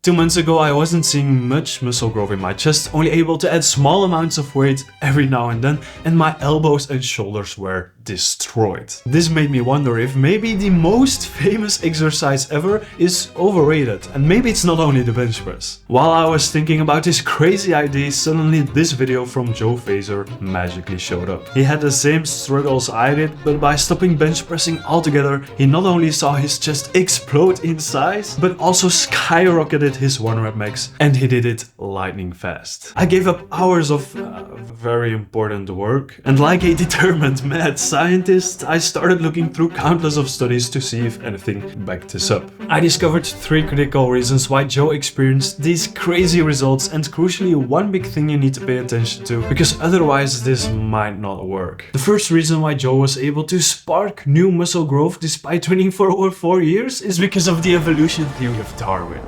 2 months ago I wasn't seeing much muscle growth in my chest, only able to add small amounts of weight every now and then, and my elbows and shoulders were destroyed. This made me wonder if maybe the most famous exercise ever is overrated, and maybe it's not only the bench press. While I was thinking about this crazy idea, suddenly this video from Joe Fazer magically showed up. He had the same struggles I did, but by stopping bench pressing altogether, he not only saw his chest explode in size, but also skyrocketed his 1 rep max, and he did it lightning fast. I gave up hours of very important work, and like a determined mad scientist, I started looking through countless of studies to see if anything backed this up. I discovered 3 critical reasons why Joe experienced these crazy results, and crucially 1 big thing you need to pay attention to, because otherwise this might not work. The first reason why Joe was able to spark new muscle growth despite training for over 4 years is because of the evolution theory of Darwin.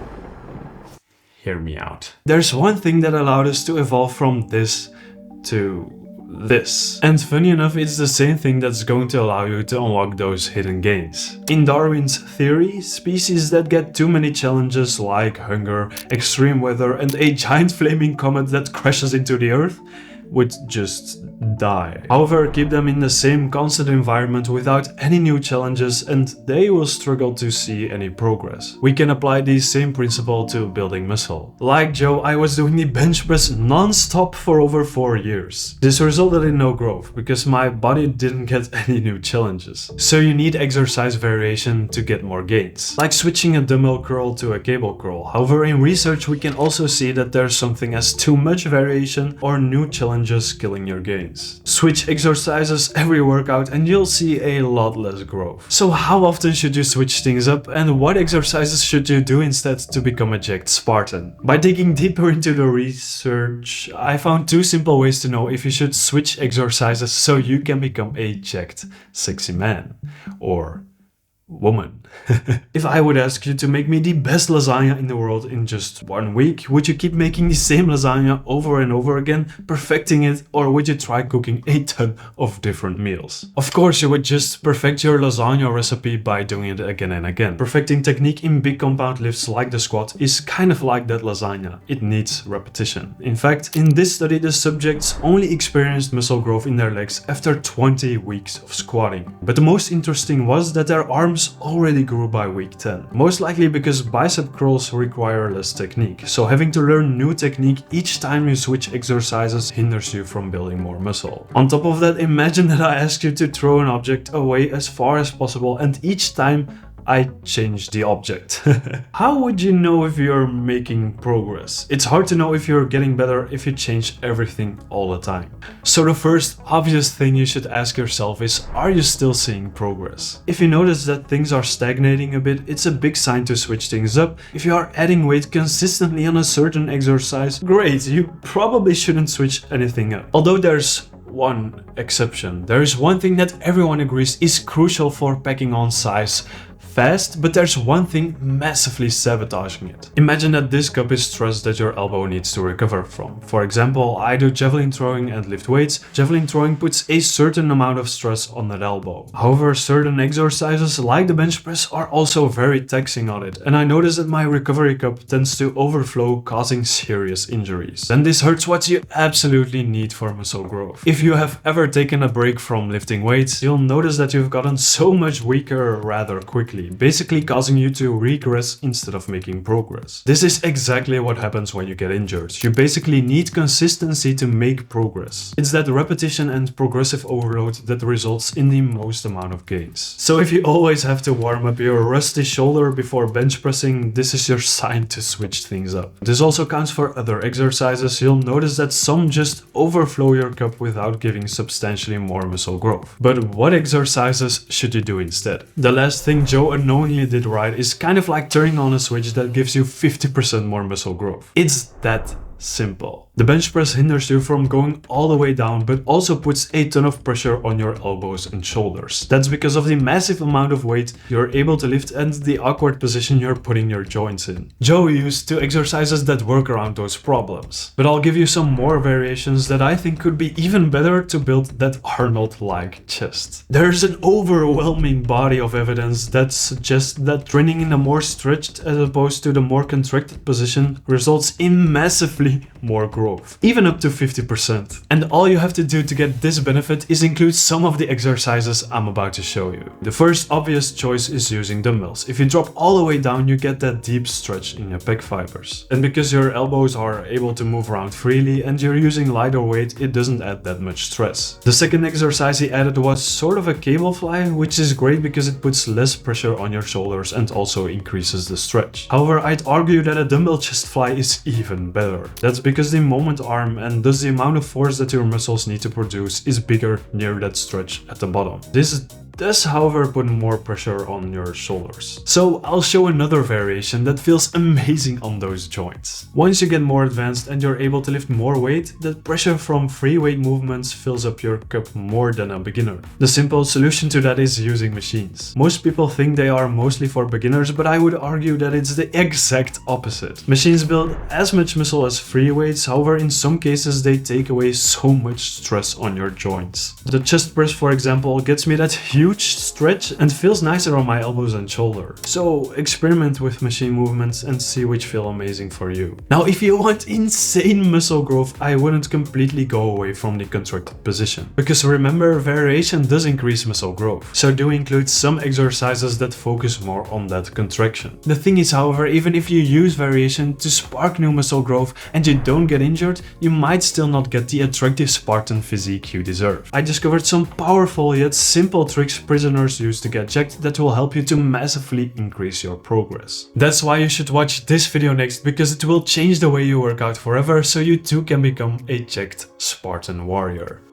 Hear me out. There's one thing that allowed us to evolve from this to this. And funny enough, it's the same thing that's going to allow you to unlock those hidden gains. In Darwin's theory, species that get too many challenges like hunger, extreme weather, and a giant flaming comet that crashes into the earth would just die. However, keep them in the same constant environment without any new challenges and they will struggle to see any progress. We can apply the same principle to building muscle. Like Joe, I was doing the bench press non-stop for over 4 years. This resulted in no growth because my body didn't get any new challenges. So you need exercise variation to get more gains, like switching a dumbbell curl to a cable curl. However, in research we can also see that there's something as too much variation or new challenges killing your gains. Switch exercises every workout and you'll see a lot less growth. So how often should you switch things up, and what exercises should you do instead to become a jacked Spartan? By digging deeper into the research, I found 2 simple ways to know if you should switch exercises so you can become a jacked, sexy man or woman. If I would ask you to make me the best lasagna in the world in just 1 week, would you keep making the same lasagna over and over again, perfecting it, or would you try cooking a ton of different meals? Of course, you would just perfect your lasagna recipe by doing it again and again. Perfecting technique in big compound lifts like the squat is kind of like that lasagna. It needs repetition. In fact, in this study, the subjects only experienced muscle growth in their legs after 20 weeks of squatting. But the most interesting was that their arms already grew by week 10. Most likely because bicep curls require less technique, so having to learn new technique each time you switch exercises hinders you from building more muscle. On top of that, imagine that I ask you to throw an object away as far as possible and each time I change the object. How would you know if you're making progress? It's hard to know if you're getting better if you change everything all the time. So the first obvious thing you should ask yourself is, are you still seeing progress? If you notice that things are stagnating a bit, it's a big sign to switch things up. If you are adding weight consistently on a certain exercise, great, you probably shouldn't switch anything up. Although there's one exception. There is one thing that everyone agrees is crucial for packing on size fast, but there's one thing massively sabotaging it. Imagine that this cup is stress that your elbow needs to recover from. For example, I do javelin throwing and lift weights. Javelin throwing puts a certain amount of stress on that elbow. However, certain exercises like the bench press are also very taxing on it, and I notice that my recovery cup tends to overflow, causing serious injuries. And this hurts what you absolutely need for muscle growth. If you have ever taken a break from lifting weights, you'll notice that you've gotten so much weaker rather quickly, basically causing you to regress instead of making progress. This is exactly what happens when you get injured. You basically need consistency to make progress. It's that repetition and progressive overload that results in the most amount of gains. So if you always have to warm up your rusty shoulder before bench pressing, this is your sign to switch things up. This also counts for other exercises. You'll notice that some just overflow your cup without giving substantially more muscle growth. But what exercises should you do instead? The last thing Joe unknowingly did right is kind of like turning on a switch that gives you 50% more muscle growth. It's that simple. The bench press hinders you from going all the way down, but also puts a ton of pressure on your elbows and shoulders. That's because of the massive amount of weight you're able to lift and the awkward position you're putting your joints in. Joe used 2 exercises that work around those problems, but I'll give you some more variations that I think could be even better to build that Arnold-like chest. There's an overwhelming body of evidence that suggests that training in a more stretched as opposed to the more contracted position results in massively more growth, even up to 50%. And all you have to do to get this benefit is include some of the exercises I'm about to show you. The first obvious choice is using dumbbells. If you drop all the way down, you get that deep stretch in your pec fibers. And because your elbows are able to move around freely and you're using lighter weight, it doesn't add that much stress. The second exercise he added was sort of a cable fly, which is great because it puts less pressure on your shoulders and also increases the stretch. However, I'd argue that a dumbbell chest fly is even better. That's because the moment arm and thus the amount of force that your muscles need to produce is bigger near that stretch at the bottom. This does, however, put more pressure on your shoulders. So I'll show another variation that feels amazing on those joints. Once you get more advanced and you're able to lift more weight, the pressure from free weight movements fills up your cup more than a beginner. The simple solution to that is using machines. Most people think they are mostly for beginners, but I would argue that it's the exact opposite. Machines build as much muscle as free weights, however in some cases they take away so much stress on your joints. The chest press, for example, gets me that huge stretch and feels nicer on my elbows and shoulder. So experiment with machine movements and see which feel amazing for you. Now, if you want insane muscle growth, I wouldn't completely go away from the contracted position. Because remember, variation does increase muscle growth. So do include some exercises that focus more on that contraction. The thing is, however, even if you use variation to spark new muscle growth and you don't get injured, you might still not get the attractive Spartan physique you deserve. I discovered some powerful yet simple tricks prisoners use to get jacked that will help you to massively increase your progress. That's why you should watch this video next, because it will change the way you work out forever so you too can become a jacked Spartan warrior.